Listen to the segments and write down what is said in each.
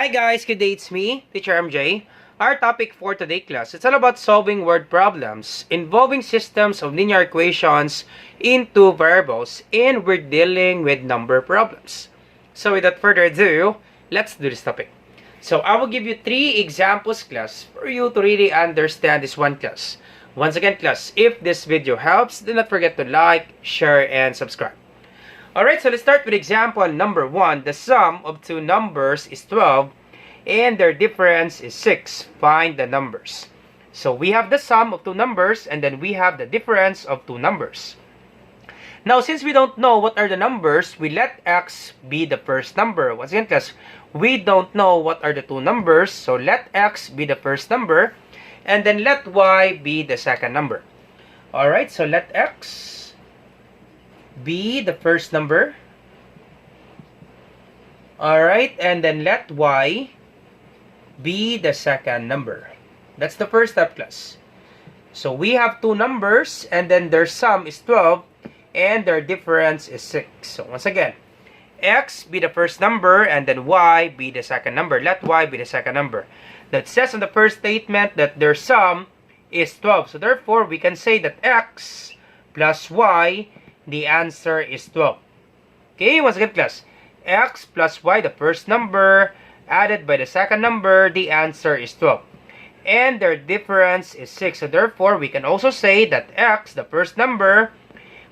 Hi guys, good day, it's me, Teacher MJ. Our topic for today class, it's all about solving word problems involving systems of linear equations into variables, and we're dealing with number problems. So without further ado, let's do this topic. So I will give you 3 examples class for you to really understand this one class. Once again class, if this video helps, do not forget to like, share, and subscribe. Alright, so let's start with example number 1. The sum of two numbers is 12 and their difference is 6. Find the numbers. So we have the sum of two numbers and then we have the difference of two numbers. Now, since we don't know what are the numbers, we let x be the first number. Once again, class, we don't know what are the two numbers, so let x be the first number and then let y be the second number. Alright, so let x be the first number. Alright, and then let y be the second number. That's the first step, class. So we have two numbers and then their sum is 12 and their difference is 6. So once again, x be the first number and then y be the second number. Let y be the second number. That says in the first statement that their sum is 12. So therefore, we can say that x plus y, the answer is 12. Okay, once again, class. X plus y, the first number, added by the second number, the answer is 12. And their difference is 6. So therefore, we can also say that x, the first number,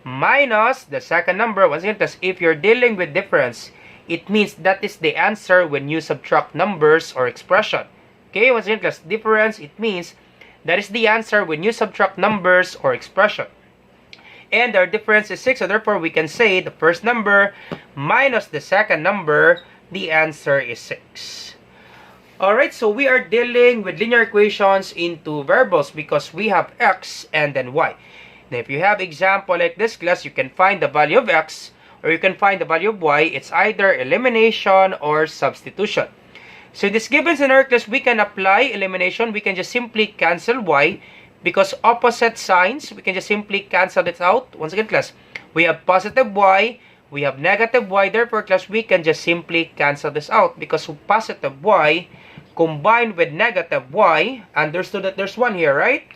minus the second number. Once again, class, if you're dealing with difference, it means that is the answer when you subtract numbers or expression. Okay, once again, class, difference, it means that is the answer when you subtract numbers or expression. And our difference is 6, so therefore we can say the first number minus the second number, the answer is 6. Alright, so we are dealing with linear equations into variables because we have x and then y. Now if you have example like this class, you can find the value of x or you can find the value of y. It's either elimination or substitution. So in this given scenario class, we can apply elimination. We can just simply cancel y. Because opposite signs, we can just simply cancel it out. Once again, class, we have positive y, we have negative y. Therefore, class, we can just simply cancel this out. Because positive y combined with negative y, understood that there's 1 here, right?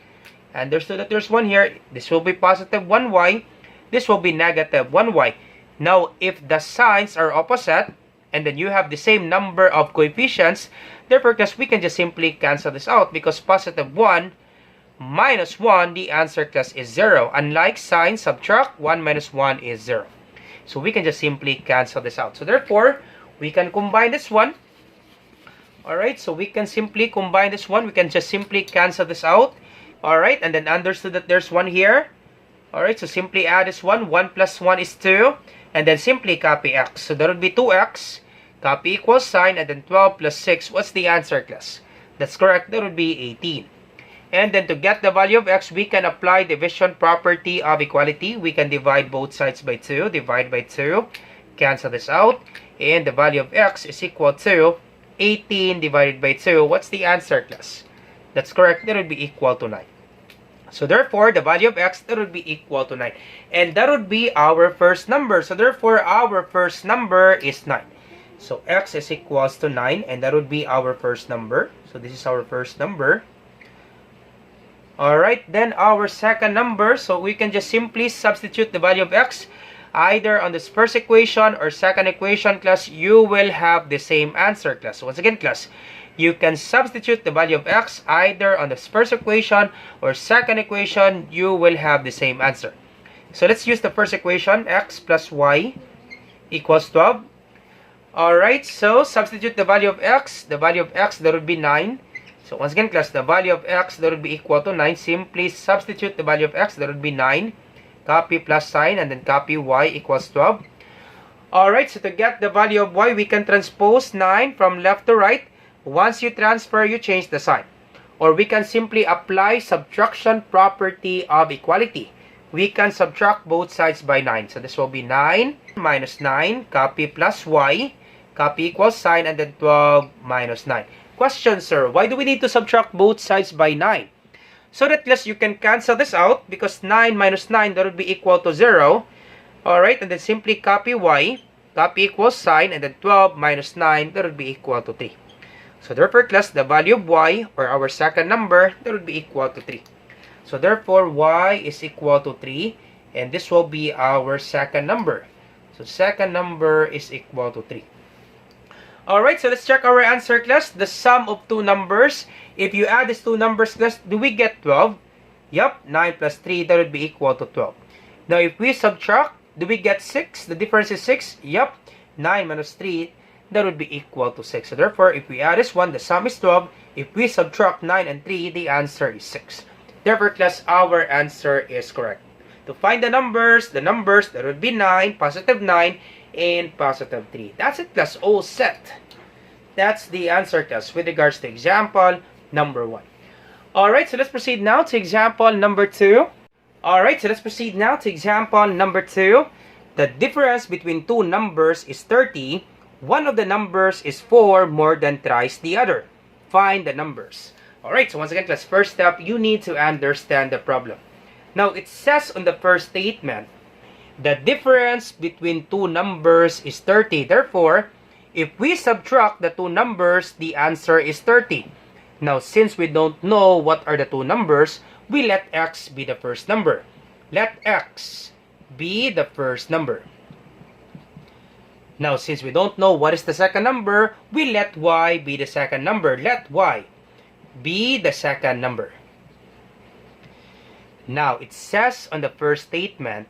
Understood that there's 1 here. This will be positive 1y. This will be negative 1y. Now, if the signs are opposite, and then you have the same number of coefficients, therefore, class, we can just simply cancel this out. Because positive 1 minus 1, the answer, class, is 0. Unlike sign, subtract, 1 minus 1 is 0. So we can just simply cancel this out. So therefore, we can combine this one. Alright, so we can simply combine this one. We can just simply cancel this out. Alright, and then understood that there's 1 here. Alright, so simply add this one. 1 plus 1 is 2. And then simply copy x. So that would be 2x. Copy equals sign. And then 12 plus 6. What's the answer, class? That's correct. That would be 18. And then to get the value of x, we can apply division property of equality. We can divide both sides by 2. Divide by 2. Cancel this out. And the value of x is equal to 18 divided by 2. What's the answer, class? That's correct. That would be equal to 9. So therefore, the value of x, that would be equal to 9. And that would be our first number. So therefore, our first number is 9. So x is equals to 9. And that would be our first number. So this is our first number. Alright, then our second number, so we can just simply substitute the value of x either on this first equation or second equation, class. You will have the same answer, class. Once again, class, you can substitute the value of x either on this first equation or second equation. You will have the same answer. So let's use the first equation, x plus y equals 12. Alright, so substitute the value of x. The value of x, that would be 9. So once again, class, the value of x, that would be equal to 9. Simply substitute the value of x, that would be 9. Copy plus sign, and then copy y equals 12. Alright, so to get the value of y, we can transpose 9 from left to right. Once you transfer, you change the sign. Or we can simply apply subtraction property of equality. We can subtract both sides by 9. So this will be 9 minus 9, copy plus y, copy equals sign, and then 12 minus 9. Question, sir, why do we need to subtract both sides by 9? So that, yes, you can cancel this out because 9 minus 9, that would be equal to 0. Alright, and then simply copy y, copy equals sign, and then 12 minus 9, that would be equal to 3. So therefore, class, the value of y, or our second number, that would be equal to 3. So therefore, y is equal to 3, and this will be our second number. So second number is equal to 3. Alright, so let's check our answer, class. The sum of two numbers. If you add these two numbers, class, do we get 12? Yup, 9 plus 3, that would be equal to 12. Now, if we subtract, do we get 6? The difference is 6? Yup, 9 minus 3, that would be equal to 6. So therefore, if we add this one, the sum is 12. If we subtract 9 and 3, the answer is 6. Therefore, class, our answer is correct. To find the numbers, that would be 9, positive 9, and positive 3. That's it, class. All set. That's the answer, class, with regards to example number 1. Alright, so let's proceed now to example number 2. Alright, so let's proceed now to example number 2. The difference between two numbers is 30. One of the numbers is 4 more than thrice the other. Find the numbers. Alright, so once again, class, first step, you need to understand the problem. Now, it says on the first statement, the difference between two numbers is 30. Therefore, if we subtract the two numbers, the answer is 30. Now, since we don't know what are the two numbers, we let x be the first number. Let x be the first number. Now, since we don't know what is the second number, we let y be the second number. Let y be the second number. Now, it says on the first statement,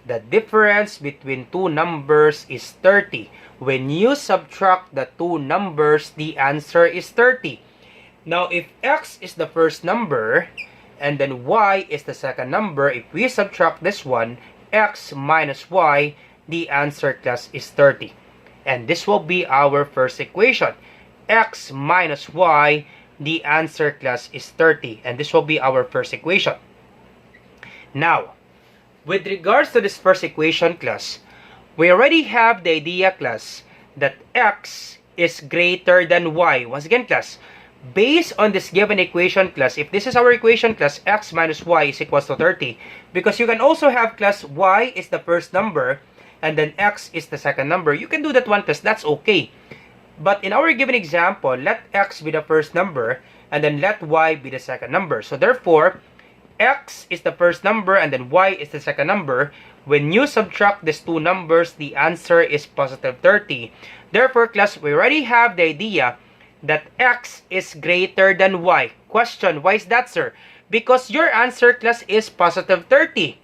the difference between two numbers is 30. When you subtract the two numbers, the answer is 30. Now, if x is the first number, and then y is the second number, if we subtract this one, x minus y, the answer, class, is 30. And this will be our first equation. X minus y, the answer, class, is 30. And this will be our first equation. Now, with regards to this first equation, class, we already have the idea, class, that x is greater than y. Once again, class, based on this given equation, class, if this is our equation, class, x minus y is equals to 30. Because you can also have, class, y is the first number, and then x is the second number. You can do that one, class, that's okay. But in our given example, let x be the first number, and then let y be the second number. So therefore, x is the first number, and then y is the second number. When you subtract these two numbers, the answer is positive 30. Therefore, class, we already have the idea that x is greater than y. Question, why is that, sir? Because your answer, class, is positive 30.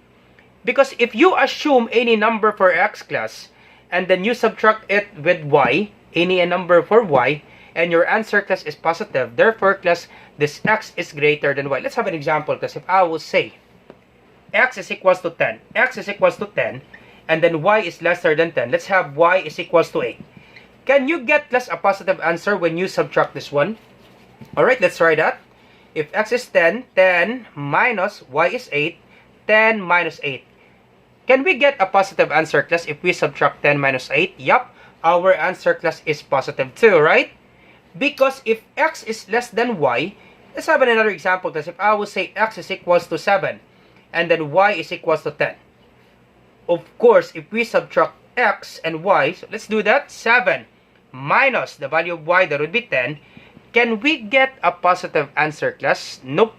Because if you assume any number for x, class, and then you subtract it with y, any number for y, and your answer, class, is positive. Therefore, class, this x is greater than y. Let's have an example, class. If I will say x is equals to 10, x is equals to 10, and then y is lesser than 10, let's have y is equals to 8. Can you get, class, a positive answer when you subtract this one? Alright, let's try that. If x is 10, 10 minus y is 8, 10 minus 8. Can we get a positive answer, class, if we subtract 10 minus 8? Yup, our answer, class, is positive 2, right? Because if x is less than y, let's have another example, class. If I will say x is equals to 7, and then y is equals to 10. Of course, if we subtract x and y, so let's do that. 7 minus the value of y, that would be 10. Can we get a positive answer, class? Nope.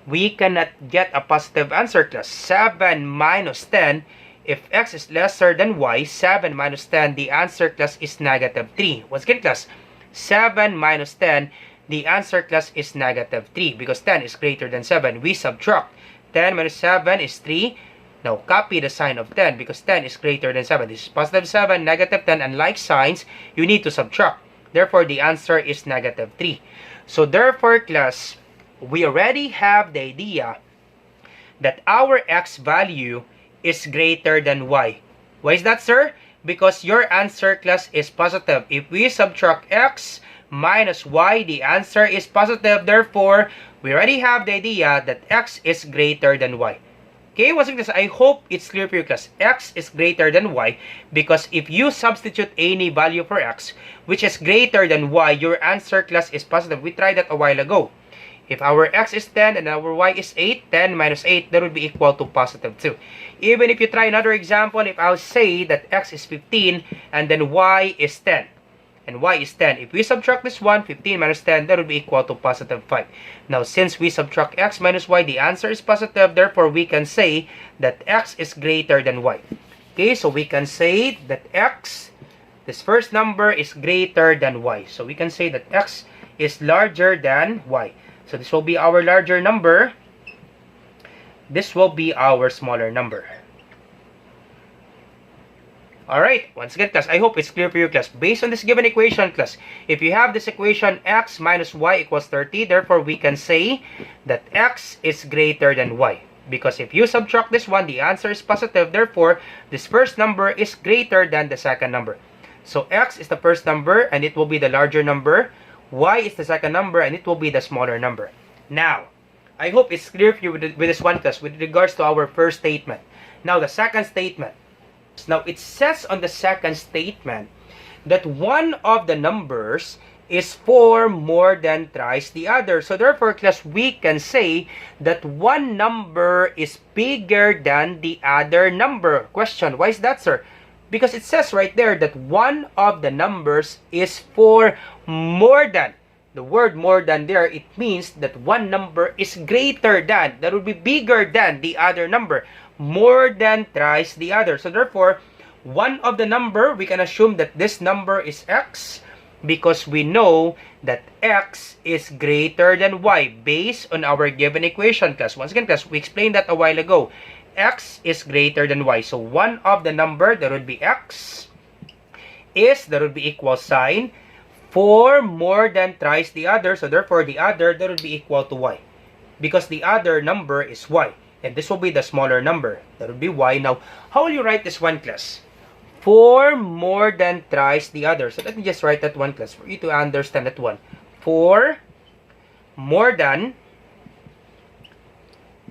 We cannot get a positive answer, class. 7 minus 10. If x is lesser than y, 7 minus 10, the answer, class, is negative 3. Once again, class, 7 minus 10, the answer, class, is negative 3. Because 10 is greater than 7. We subtract. 10 minus 7 is 3. Now, copy the sign of 10 because 10 is greater than 7. This is positive 7, negative 10, and like signs, you need to subtract. Therefore, the answer is negative 3. So, therefore, class, we already have the idea that our x value is greater than y. Why is that, sir? Because your answer, class, is positive. If we subtract x minus y, the answer is positive. Therefore, we already have the idea that x is greater than y. Okay, once again, I hope it's clear for you, class. X is greater than y because if you substitute any value for x, which is greater than y, your answer, class, is positive. We tried that a while ago. If our x is 10 and our y is 8, 10 minus 8, that would be equal to positive 2. Even if you try another example, if I'll say that x is 15 and then y is 10. and y is 10. If we subtract this one, 15 minus 10, that would be equal to positive 5. Now, since we subtract x minus y, the answer is positive. Therefore, we can say that x is greater than y. Okay, so we can say that x, this first number, is greater than y. So we can say that x is larger than y. So this will be our larger number. This will be our smaller number. Alright, once again class, I hope it's clear for you class. Based on this given equation class, if you have this equation x minus y equals 30, therefore we can say that x is greater than y. Because if you subtract this one, the answer is positive. Therefore, this first number is greater than the second number. So x is the first number and it will be the larger number. Y is the second number and it will be the smaller number. Now, I hope it's clear for you with this one class with regards to our first statement. Now, the second statement. Now, it says on the second statement that one of the numbers is 4 more than thrice the other. So, therefore, class, we can say that one number is bigger than the other number. Question, why is that, sir? Because it says right there that one of the numbers is 4 more than. The word more than there, it means that one number is greater than, that would be bigger than the other number, more than thrice the other. So therefore, one of the number, we can assume that this number is x because we know that x is greater than y based on our given equation class. Once again class, we explained that a while ago. X is greater than y. So one of the number, that would be x, is, that would be equal sign, 4 more than thrice the other. So therefore, the other, that would be equal to y. Because the other number is y. And this will be the smaller number. That would be y. Now, how will you write this one class? 4 more than thrice the other. So let me just write that one class for you to understand that one. 4 more than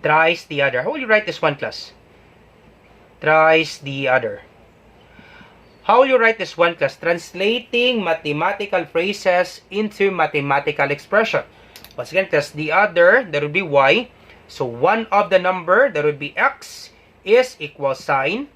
thrice the other. How will you write this one class? Thrice the other. How will you write this one class? Translating mathematical phrases into mathematical expression. Once again class, the other, that would be y. So one of the number, that would be x, is equal sign.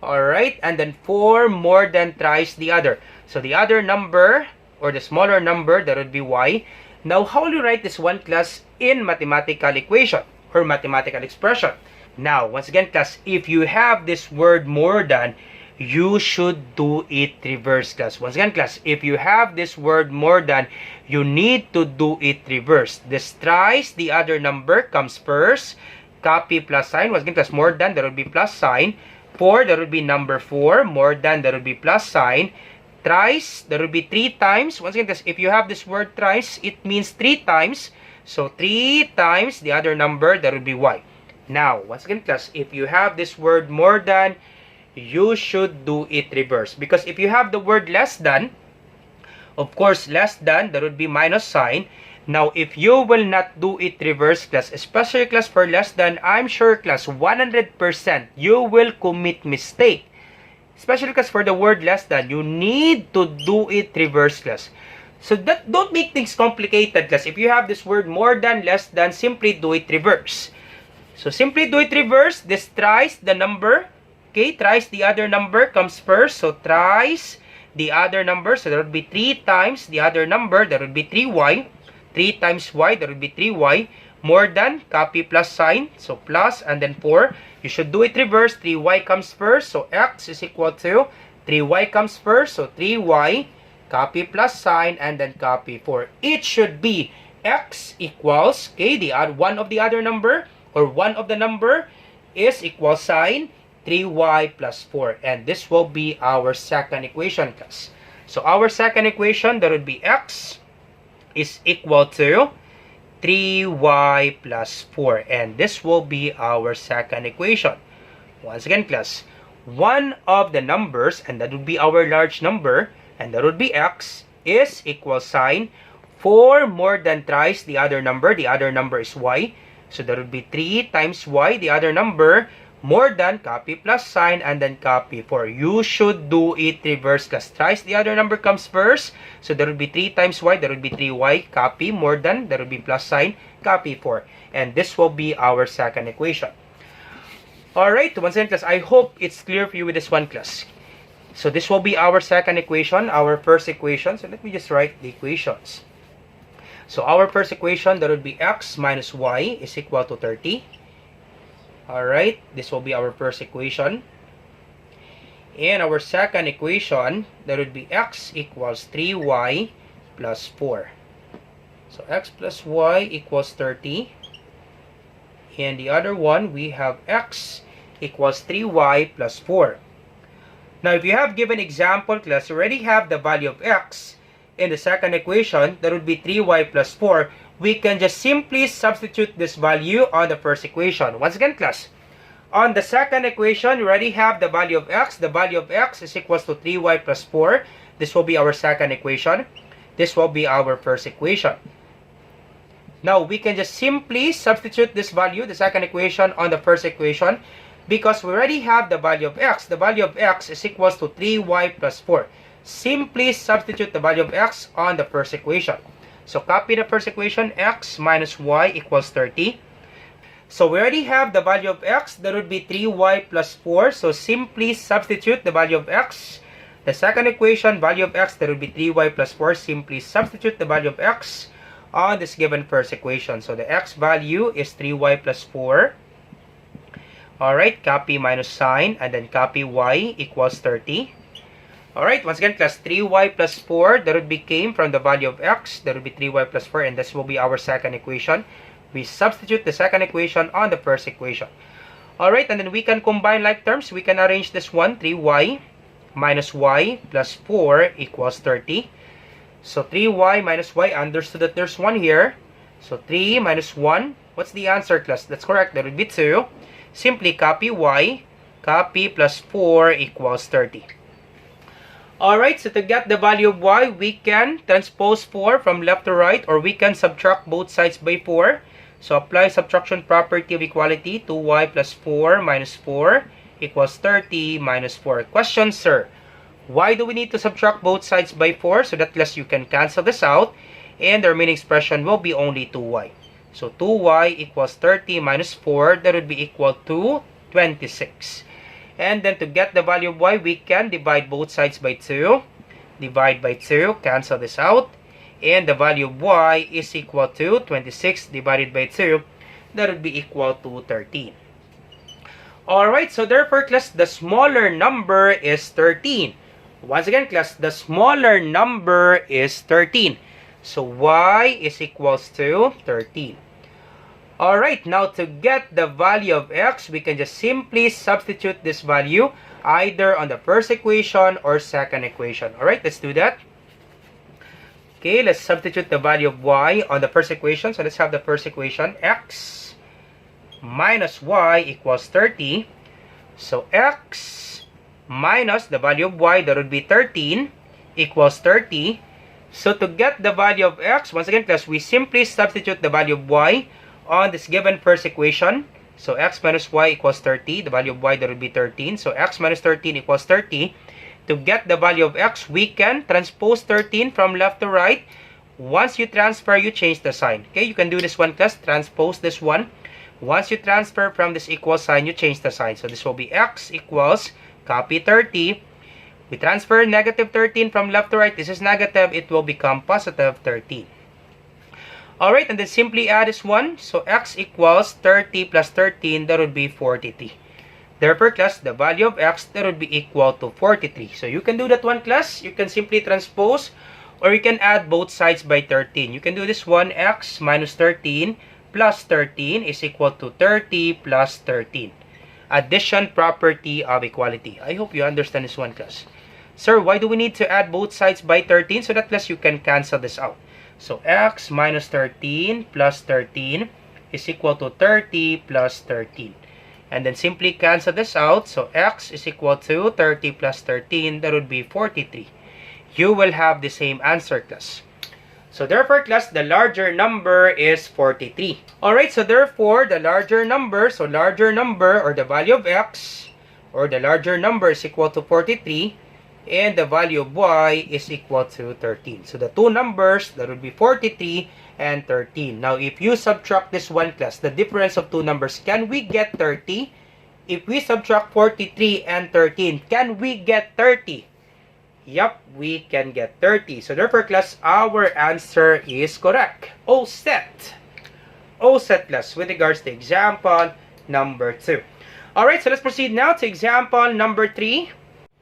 Alright, and then 4 more than thrice the other. So the other number, or the smaller number, that would be y. Now, how will you write this one class in mathematical equation or mathematical expression? Now, once again class, if you have this word more than, you should do it reverse class. Once again class, if you have this word more than, you need to do it reverse. This thrice the other number comes first. Copy plus sign. Once again class, more than, that would be plus sign. 4, that would be number 4. More than, that would be plus sign. Thrice, that would be 3 times. Once again class, if you have this word thrice, it means 3 times. So 3 times the other number, that would be y. Now, once again class, if you have this word more than, you should do it reverse. Because if you have the word less than, of course, less than, that would be minus sign. Now, if you will not do it reverse class, especially class for less than, I'm sure class, 100%, you will commit mistake. Especially class for the word less than, you need to do it reverse class. So that, don't make things complicated class. If you have this word more than, less than, simply do it reverse. So simply do it reverse. This thrice the number. Okay, thrice the other number comes first. So thrice the other number. So that would be 3 times the other number. That would be 3y. 3 times y. That would be 3y. More than, copy plus sign. So plus and then 4. You should do it reverse. 3y comes first. So x is equal to 3y comes first. So 3y. Copy plus sign and then copy 4. It should be x equals, okay, the one of the other number or one of the number is equal sign 3y plus 4. And this will be our second equation class. So our second equation, that would be x is equal to 3y plus 4. And this will be our second equation. Once again class, one of the numbers, and that would be our large number, and that would be x, is equal sign 4 more than thrice the other number. The other number is y. So that would be 3 times y. The other number, more than, copy plus sign, and then copy 4. You should do it reverse class. Thrice the other number comes first. So that would be 3 times y. That would be 3y. Copy, more than, that would be plus sign, copy 4. And this will be our second equation. Alright, once again class, I hope it's clear for you with this one class. So this will be our second equation, our first equation. So let me just write the equations. So our first equation, that would be x minus y is equal to 30. Alright, this will be our first equation. And our second equation, that would be x equals 3y plus 4. So x plus y equals 30. And the other one, we have x equals 3y plus 4. Now, if you have given example class, you already have the value of x in the second equation, that would be 3y plus 4. We can just simply substitute this value on the first equation. Once again, class, on the second equation, you already have the value of x. The value of x is equals to 3y plus 4. This will be our second equation. This will be our first equation. Now, we can just simply substitute this value, the second equation, on the first equation because we already have the value of x. The value of x is equals to 3y plus 4. Simply substitute the value of x on the first equation. So, copy the first equation, x minus y equals 30. So, we already have the value of x. That would be 3y plus 4. So, simply substitute the value of x. The second equation, value of x, that would be 3y plus 4. Simply substitute the value of x on this given first equation. So, the x value is 3y plus 4. Alright, copy minus sign, and then copy y equals 30. Alright, once again, class, 3y plus 4, that would be came from the value of x. That would be 3y plus 4, and this will be our second equation. We substitute the second equation on the first equation. Alright, and then we can combine like terms. We can arrange this one, 3y minus y plus 4 equals 30. So, 3y minus y, understood that there's 1 here. So, 3 minus 1, what's the answer, class? That's correct, that would be 2. Simply copy y, copy plus 4 equals 30. Alright, so to get the value of y, we can transpose 4 from left to right, or we can subtract both sides by 4. So, apply subtraction property of equality. 2y plus 4 minus 4 equals 30 minus 4. Question, sir. Why do we need to subtract both sides by 4? So that less you can cancel this out. And the remaining expression will be only 2y. So 2y equals 30 minus 4. That would be equal to 26. And then to get the value of y, we can divide both sides by 2. Divide by 2. Cancel this out. And the value of y is equal to 26 divided by 2. That would be equal to 13. Alright, so therefore, class, the smaller number is 13. Once again, class, the smaller number is 13. So, y is equals to 13. Alright, now to get the value of x, we can just simply substitute this value either on the first equation or second equation. Alright, let's do that. Okay, let's substitute the value of y on the first equation. So, let's have the first equation, x minus y equals 30. So, x minus the value of y, that would be 13, equals 30. So, to get the value of x, once again, class, we simply substitute the value of y on this given first equation. So, x minus y equals 30. The value of y, that would be 13. So, x minus 13 equals 30. To get the value of x, we can transpose 13 from left to right. Once you transfer, you change the sign. Okay, you can do this one, class. Transpose this one. Once you transfer from this equal sign, you change the sign. So, this will be x equals, copy 30. We transfer negative 13 from left to right. This is negative. It will become positive 13. Alright, and then simply add this one. So, x equals 30 plus 13. That would be 43. Therefore, class, the value of x, that would be equal to 43. So, you can do that one, class. You can simply transpose, or you can add both sides by 13. You can do this one, x minus 13 plus 13 is equal to 30 plus 13. Addition property of equality. I hope you understand this one, class. Sir, why do we need to add both sides by 13? So that, class, you can cancel this out. So, x minus 13 plus 13 is equal to 30 plus 13. And then simply cancel this out. So, x is equal to 30 plus 13. That would be 43. You will have the same answer, class. So, therefore, class, the larger number is 43. Alright, so therefore, the larger number, or the value of x, or the larger number is equal to 43, and the value of y is equal to 13. So, the two numbers, that would be 43 and 13. Now, if you subtract this one, class, the difference of two numbers, can we get 30? If we subtract 43 and 13, can we get 30? Yup, we can get 30. So therefore, class, our answer is correct. All set. All set, class, with regards to example number 2. Alright, so let's proceed now to example number 3.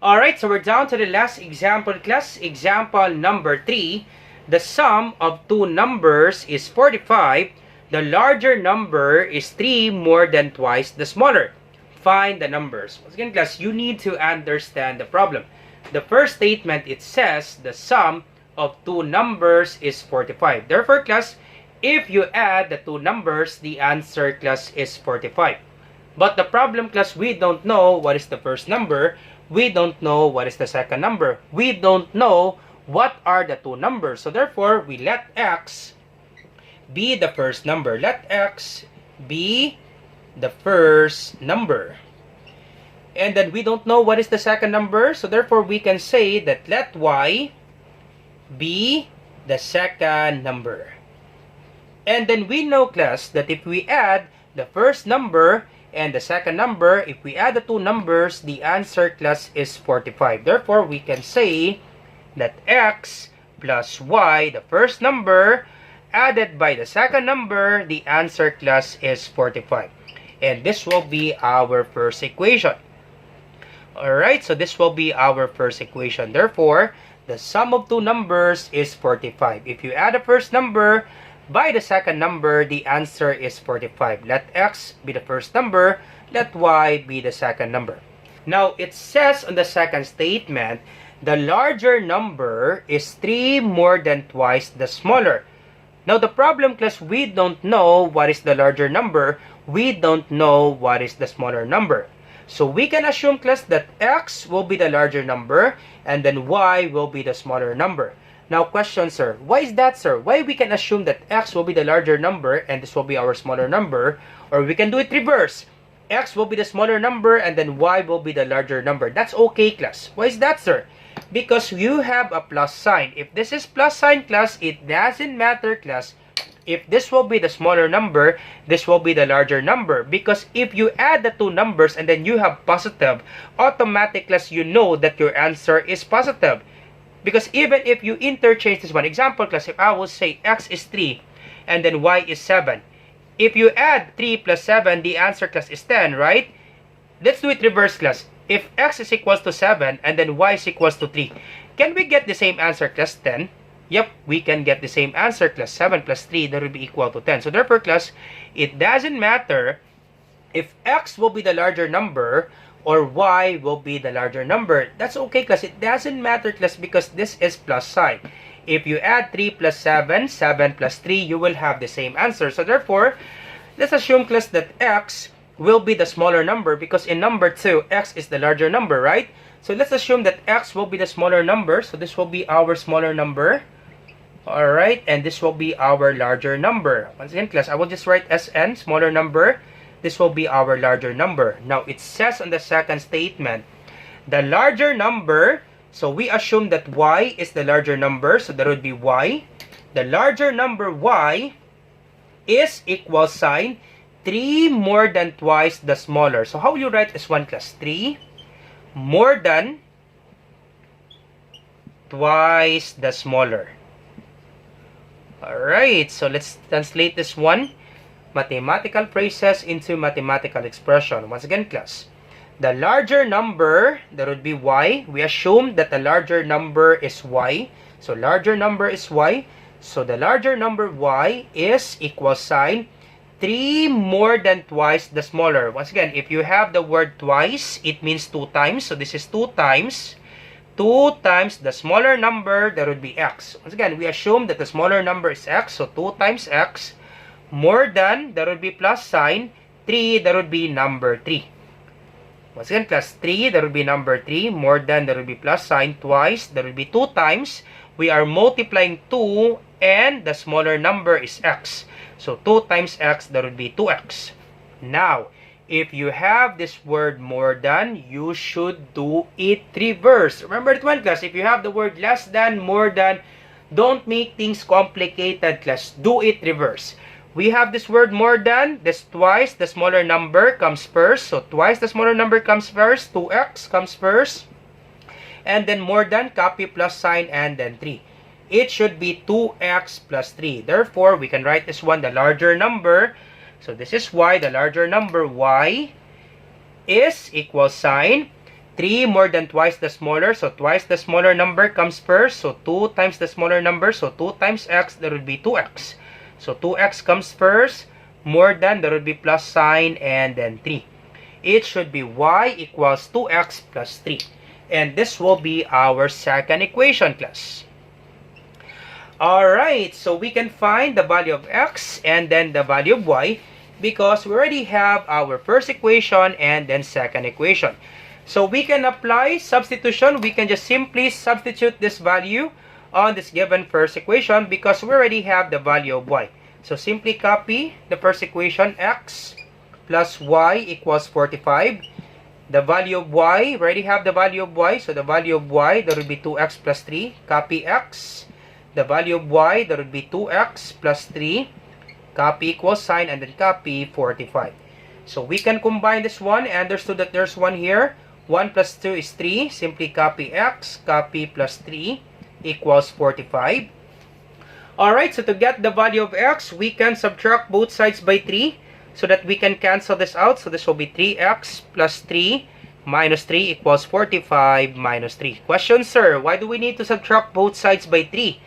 Alright, so we're down to the last example, class. Example number 3. The sum of two numbers is 45. The larger number is 3 more than twice the smaller. Find the numbers. Once again, class, you need to understand the problem. The first statement, it says the sum of two numbers is 45. Therefore, class, if you add the two numbers, the answer, class, is 45. But the problem, class, we don't know what is the first number. We don't know what is the second number. We don't know what are the two numbers. So therefore, we let x be the first number. Let x be the first number. And then we don't know what is the second number. So therefore, we can say that let y be the second number. And then we know, class, that if we add the first number and the second number, if we add the two numbers, the answer, class, is 45. Therefore, we can say that x plus y, the first number, added by the second number, the answer, class, is 45. And this will be our first equation. Alright, so this will be our first equation. Therefore, the sum of two numbers is 45. If you add the first number by the second number, the answer is 45. Let x be the first number. Let y be the second number. Now, it says on the second statement, the larger number is 3 more than twice the smaller. Now, the problem, class, we don't know what is the larger number. We don't know what is the smaller number. So we can assume, class, that x will be the larger number and then y will be the smaller number. Now, question, sir. Why is that, sir? Why we can assume that x will be the larger number and this will be our smaller number? Or we can do it reverse. X will be the smaller number and then y will be the larger number. That's okay, class. Why is that, sir? Because you have a plus sign. If this is plus sign, class, it doesn't matter, class. If this will be the smaller number, this will be the larger number. Because if you add the two numbers and then you have positive, automatically, you know that your answer is positive. Because even if you interchange this one, example, class, if I will say x is 3 and then y is 7. If you add 3 plus 7, the answer, class, is 10, right? Let's do it reverse, class. If x is equals to 7 and then y is equals to 3, can we get the same answer, class, 10? Yep, we can get the same answer, class. 7 plus 3, that will be equal to 10. So therefore, class, it doesn't matter if x will be the larger number or y will be the larger number. That's okay, class. It doesn't matter, class, because this is plus sign. If you add 3 plus 7, 7 plus 3, you will have the same answer. So therefore, let's assume, class, that x will be the smaller number because in number 2, x is the larger number, right? So let's assume that x will be the smaller number. So this will be our smaller number. Alright, and this will be our larger number. Once again, class, I will just write Sn, smaller number. This will be our larger number. Now, it says on the second statement, the larger number, so we assume that y is the larger number, so that would be y. The larger number y is equal sign 3 more than twice the smaller. So how will you write this one, class? 3 more than twice the smaller. Alright, so let's translate this one. Mathematical phrases into mathematical expression. Once again, class. The larger number, that would be y. We assume that the larger number is y. So larger number is y. So the larger number y is equal sign 3 more than twice the smaller. Once again, if you have the word twice, it means 2 times. So this is 2 times. 2 times the smaller number, that would be x. Once again, we assume that the smaller number is x. So 2 times x. More than, that would be plus sign. 3, that would be number 3. Once again, class, 3, that would be number 3. More than, that would be plus sign. Twice, that would be 2 times. We are multiplying 2 and the smaller number is x. So 2 times x, that would be 2x. Now, if you have this word more than, you should do it reverse. Remember that one, class. If you have the word less than, more than, don't make things complicated, class. Do it reverse. We have this word more than. This twice the smaller number comes first. So twice the smaller number comes first. 2x comes first. And then more than, copy plus sign, and then 3. It should be 2x plus 3. Therefore, we can write this one, the larger number. So this is why the larger number, y, is equal sign 3 more than twice the smaller. So twice the smaller number comes first. So 2 times the smaller number. So 2 times x, that would be 2x. So 2x comes first. More than, that would be plus sign, and then 3. It should be y equals 2x plus 3. And this will be our second equation, class. Alright, so we can find the value of x and then the value of y because we already have our first equation and then second equation. So we can apply substitution. We can just simply substitute this value on this given first equation because we already have the value of y. So simply copy the first equation, x plus y equals 45. The value of y, we already have the value of y. So the value of y, that would be 2x plus 3. Copy x. The value of y, that would be 2x plus 3. Copy equals sign, and then copy 45. So we can combine this one. Understood that there's one here. 1 plus 2 is 3. Simply copy x. Copy plus 3 equals 45. Alright, so to get the value of x, we can subtract both sides by 3 so that we can cancel this out. So this will be 3x plus 3 minus 3 equals 45 minus 3. Question, sir, why do we need to subtract both sides by 3?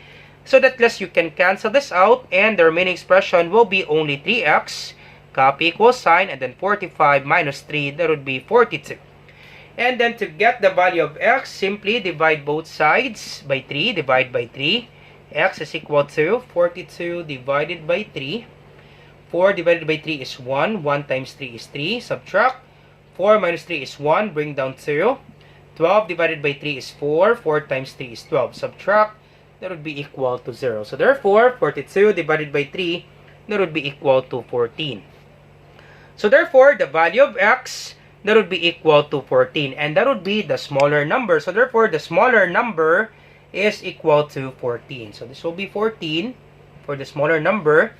So that less you can cancel this out and the remaining expression will be only 3x. Copy equals sign, and then 45 minus 3, that would be 42. And then to get the value of x, simply divide both sides by 3. Divide by 3. X is equal to 42 divided by 3. 4 divided by 3 is 1. 1 times 3 is 3. Subtract. 4 minus 3 is 1. Bring down 2. 12 divided by 3 is 4. 4 times 3 is 12. Subtract. That would be equal to 0. So therefore, 42 divided by 3, that would be equal to 14. So therefore, the value of x, that would be equal to 14. And that would be the smaller number. So therefore, the smaller number is equal to 14. So this will be 14 for the smaller number.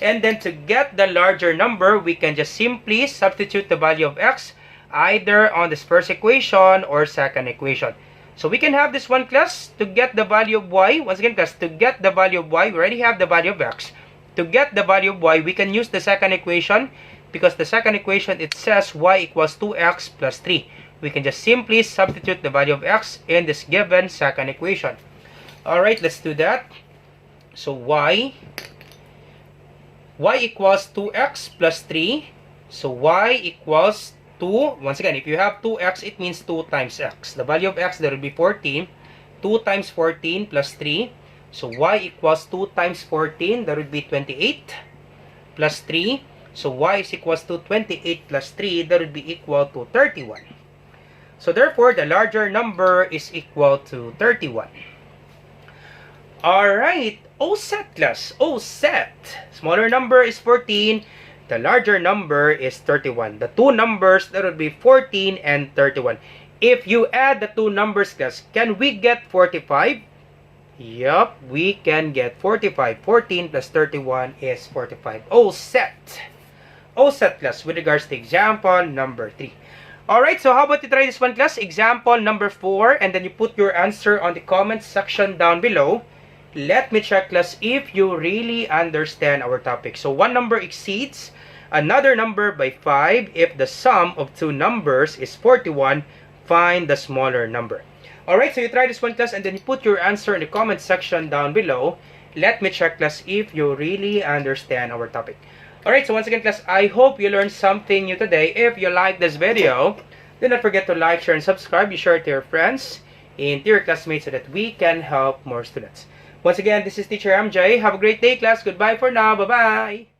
And then to get the larger number, we can just simply substitute the value of x either on this first equation or second equation. So we can have this one, class, to get the value of y. Once again, class, to get the value of y, we already have the value of x. To get the value of y, we can use the second equation because the second equation, it says y equals 2x plus 3. We can just simply substitute the value of x in this given second equation. Alright, let's do that. So y equals 2x plus 3. So y equals 2. Once again, if you have 2x, it means 2 times x. The value of x, that will be 14. 2 times 14 plus 3. So y equals 2 times 14. That would be 28 plus 3. So y is equals to 28 plus 3. That would be equal to 31. So therefore, the larger number is equal to 31. Alright, O set, class. O set. Smaller number is 14. The larger number is 31. The two numbers, that would be 14 and 31. If you add the two numbers, class, can we get 45? Yup, we can get 45. 14 plus 31 is 45. O set. O set, class, with regards to example number 3. Alright, so how about you try this one, class? Example number 4, and then you put your answer on the comment section down below. Let me check, class, if you really understand our topic. So one number exceeds another number by 5. If the sum of two numbers is 41, find the smaller number. Alright, so you try this one, class, and then you put your answer in the comment section down below. Let me check, class, if you really understand our topic. Alright, so once again, class, I hope you learned something new today. If you like this video, do not forget to like, share, and subscribe. Be sure to your friends and to your classmates so that we can help more students. Once again, this is Teacher MJ. Have a great day, class. Goodbye for now. Bye-bye.